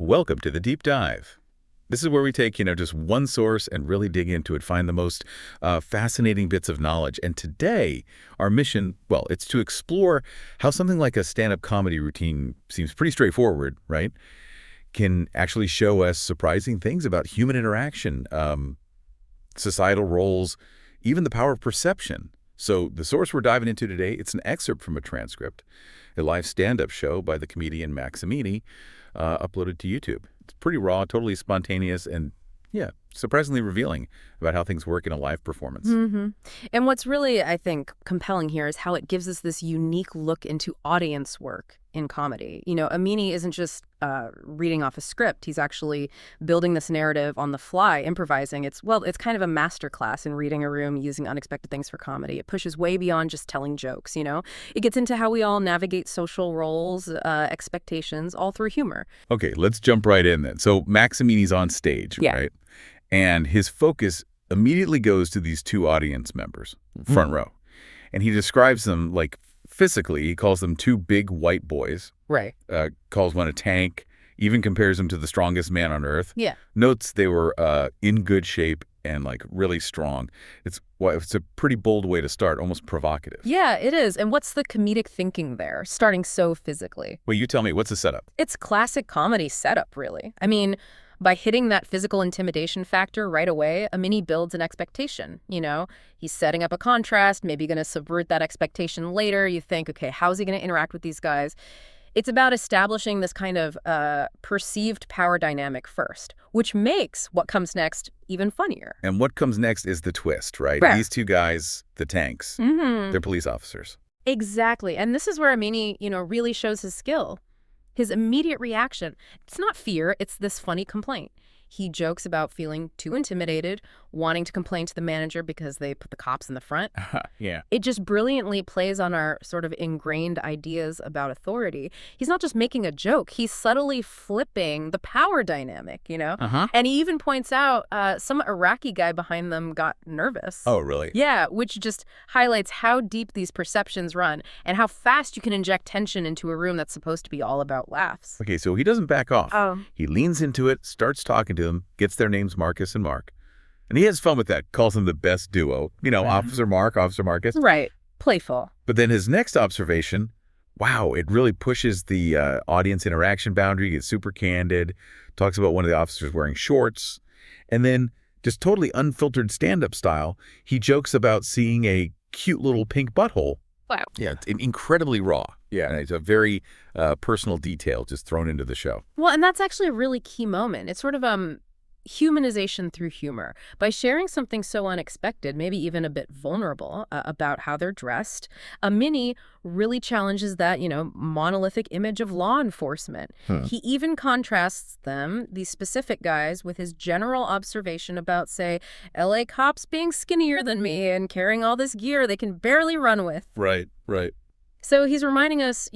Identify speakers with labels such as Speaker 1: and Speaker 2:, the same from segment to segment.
Speaker 1: Welcome to the Deep Dive. This is where we take, just one source and really dig into it, find the most fascinating bits of knowledge. And today, our mission, well, it's to explore how something like a stand-up comedy routine seems pretty straightforward, right? Can actually show us surprising things about human interaction, societal roles, even the power of perception. So the source we're diving into today, it's an excerpt from a transcript, a live stand-up show by the comedian Maximini, uploaded to YouTube. It's pretty raw, totally spontaneous, and yeah, surprisingly revealing about how things work in a live performance.
Speaker 2: And what's really, I think, compelling here is how it gives us this unique look into audience work in comedy. Amini isn't just reading off a script. He's actually building this narrative on the fly, improvising. It's kind of a masterclass in reading a room using unexpected things for comedy. It pushes way beyond just telling jokes, It gets into how we all navigate social roles, expectations, all through humor.
Speaker 1: Okay, let's jump right in then. So Maximini's on stage, right? And his focus immediately goes to these two audience members, front row. And he describes them like physically. He calls them two big white boys.
Speaker 2: Right.
Speaker 1: Calls one a tank, even compares them to the strongest man on earth.
Speaker 2: Yeah.
Speaker 1: Notes they were in good shape and like really strong. It's a pretty bold way to start, almost provocative.
Speaker 2: Yeah, it is. And what's the comedic thinking there, starting so physically?
Speaker 1: Well, you tell me, what's the setup?
Speaker 2: It's classic comedy setup, really. I mean, by hitting that physical intimidation factor right away, Amini builds an expectation, He's setting up a contrast, maybe going to subvert that expectation later. You think, okay, how's he going to interact with these guys? It's about establishing this kind of perceived power dynamic first, which makes what comes next even funnier.
Speaker 1: And what comes next is the twist, right? These two guys, the tanks, they're police officers.
Speaker 2: Exactly. And this is where Amini, really shows his skill. His immediate reaction, it's not fear, it's this funny complaint. He jokes about feeling too intimidated, wanting to complain to the manager because they put the cops in the front.
Speaker 1: Yeah.
Speaker 2: It just brilliantly plays on our sort of ingrained ideas about authority. He's not just making a joke, he's subtly flipping the power dynamic, And he even points out some Iraqi guy behind them got nervous.
Speaker 1: Oh, really?
Speaker 2: Yeah, which just highlights how deep these perceptions run and how fast you can inject tension into a room that's supposed to be all about laughs.
Speaker 1: Okay, so he doesn't back off.
Speaker 2: Oh.
Speaker 1: He leans into it, starts talking to them, gets their names Marcus and Mark. And he has fun with that, calls them the best duo. Officer Mark, Officer Marcus.
Speaker 2: Right. Playful.
Speaker 1: But then his next observation, wow, it really pushes the audience interaction boundary, gets super candid, talks about one of the officers wearing shorts. And then, just totally unfiltered stand-up style, he jokes about seeing a cute little pink butthole.
Speaker 2: Wow.
Speaker 1: Yeah, it's incredibly raw. Yeah, and it's a very personal detail just thrown into the show.
Speaker 2: Well, and that's actually a really key moment. It's sort of humanization through humor. By sharing something so unexpected, maybe even a bit vulnerable about how they're dressed, Amini really challenges that, monolithic image of law enforcement. He even contrasts them, these specific guys, with his general observation about, say, LA cops being skinnier than me and carrying all this gear they can barely run with.
Speaker 1: Right.
Speaker 2: So he's reminding us,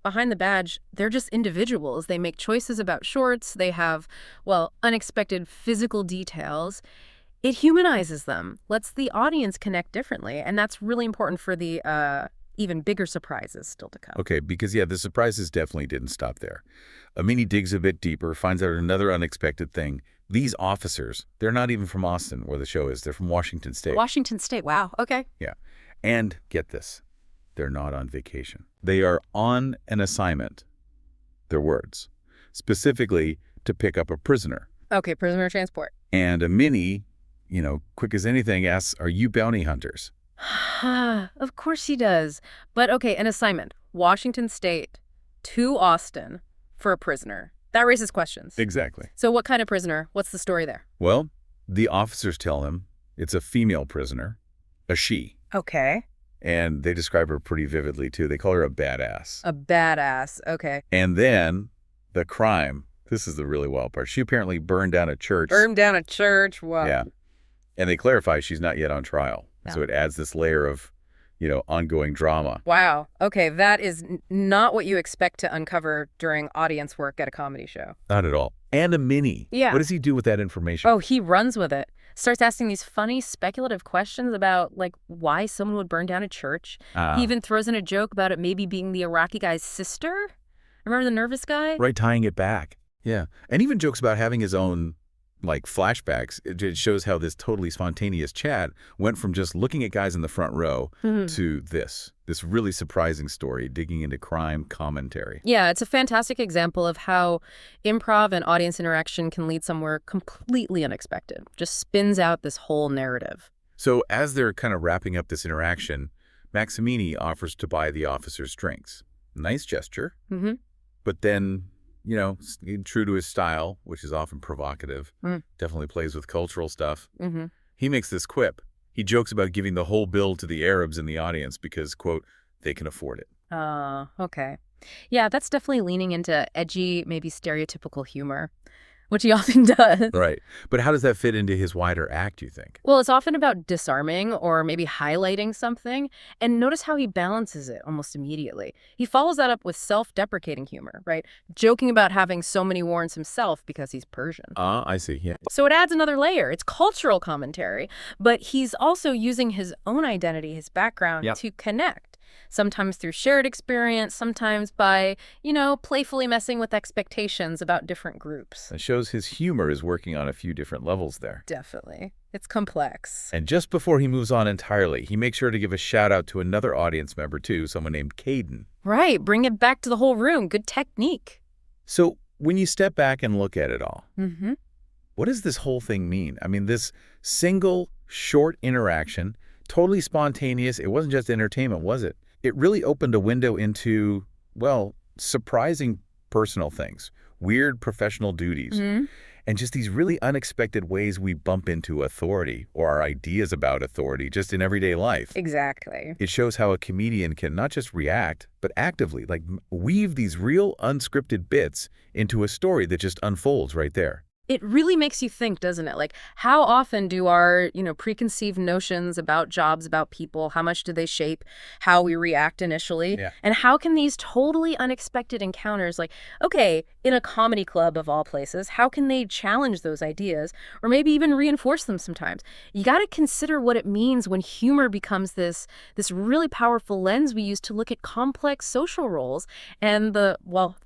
Speaker 2: behind the badge, they're just individuals. They make choices about shorts. They have, unexpected physical details. It humanizes them, lets the audience connect differently. And that's really important for the even bigger surprises still to come.
Speaker 1: Okay, because, the surprises definitely didn't stop there. Amini digs a bit deeper, finds out another unexpected thing. These officers, they're not even from Austin, where the show is. They're from Washington State.
Speaker 2: Washington State, wow, okay.
Speaker 1: Yeah, and get this. They're not on vacation. They are on an assignment, their words, specifically to pick up a prisoner.
Speaker 2: Okay, prisoner transport.
Speaker 1: And Amini, quick as anything, asks, are you bounty hunters?
Speaker 2: Of course he does. But okay, an assignment. Washington State to Austin for a prisoner. That raises questions.
Speaker 1: Exactly.
Speaker 2: So what kind of prisoner? What's the story there?
Speaker 1: Well, the officers tell him it's a female prisoner, a she.
Speaker 2: Okay.
Speaker 1: And they describe her pretty vividly, too. They call her a badass.
Speaker 2: A badass. Okay.
Speaker 1: And then the crime. This is the really wild part. She apparently burned down a church.
Speaker 2: Burned down a church? Wow.
Speaker 1: Yeah. And they clarify she's not yet on trial.
Speaker 2: No.
Speaker 1: So it adds this layer of, ongoing drama.
Speaker 2: Wow. Okay, that is not what you expect to uncover during audience work at a comedy show.
Speaker 1: Not at all. And Amini.
Speaker 2: Yeah.
Speaker 1: What does he do with that information?
Speaker 2: Oh, he runs with it. Starts asking these funny, speculative questions about, why someone would burn down a church. He even throws in a joke about it maybe being the Iraqi guy's sister. Remember the nervous guy?
Speaker 1: Right, tying it back. Yeah. And even jokes about having his own, like, flashbacks. It shows how this totally spontaneous chat went from just looking at guys in the front row
Speaker 2: Mhm.
Speaker 1: to this really surprising story, digging into crime commentary.
Speaker 2: Yeah, it's a fantastic example of how improv and audience interaction can lead somewhere completely unexpected. Just spins out this whole narrative.
Speaker 1: So as they're kind of wrapping up this interaction, Maximini offers to buy the officers drinks. Nice gesture.
Speaker 2: Hmm.
Speaker 1: But then, true to his style, which is often provocative,
Speaker 2: Mm.
Speaker 1: definitely plays with cultural stuff,
Speaker 2: Hmm.
Speaker 1: he makes this quip. He jokes about giving the whole bill to the Arabs in the audience because, quote, they can afford it.
Speaker 2: Okay. Yeah, that's definitely leaning into edgy, maybe stereotypical humor, which he often does.
Speaker 1: Right. But how does that fit into his wider act, you think?
Speaker 2: Well, it's often about disarming or maybe highlighting something, and notice how he balances it almost immediately. He follows that up with self-deprecating humor, right? Joking about having so many warrants himself because he's Persian.
Speaker 1: I see. Yeah.
Speaker 2: So it adds another layer. It's cultural commentary, but he's also using his own identity, his background,
Speaker 1: Yep.
Speaker 2: to connect. Sometimes through shared experience, sometimes by, playfully messing with expectations about different groups.
Speaker 1: That shows his humor is working on a few different levels there.
Speaker 2: Definitely. It's complex.
Speaker 1: And just before he moves on entirely, he makes sure to give a shout out to another audience member too, someone named Caden.
Speaker 2: Right. Bring it back to the whole room. Good technique.
Speaker 1: So when you step back and look at it all,
Speaker 2: Mm-hmm.
Speaker 1: what does this whole thing mean? I mean, this single short interaction, totally spontaneous. It wasn't just entertainment, was it? It really opened a window into, well, surprising personal things, weird professional duties,
Speaker 2: Mm-hmm.
Speaker 1: and just these really unexpected ways we bump into authority or our ideas about authority just in everyday life.
Speaker 2: Exactly.
Speaker 1: It shows how a comedian can not just react, but actively, like, weave these real unscripted bits into a story that just unfolds right there.
Speaker 2: It really makes you think, doesn't it? Like, how often do our, preconceived notions about jobs, about people, how much do they shape how we react initially?
Speaker 1: Yeah.
Speaker 2: And how can these totally unexpected encounters, like, okay, in a comedy club of all places, how can they challenge those ideas or maybe even reinforce them sometimes? You got to consider what it means when humor becomes this really powerful lens we use to look at complex social roles and the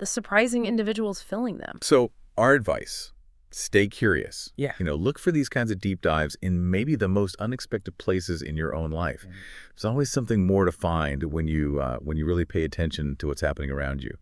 Speaker 2: surprising individuals filling them.
Speaker 1: So our advice, stay curious.
Speaker 2: Yeah.
Speaker 1: Look for these kinds of deep dives in maybe the most unexpected places in your own life. There's always something more to find when you really pay attention to what's happening around you.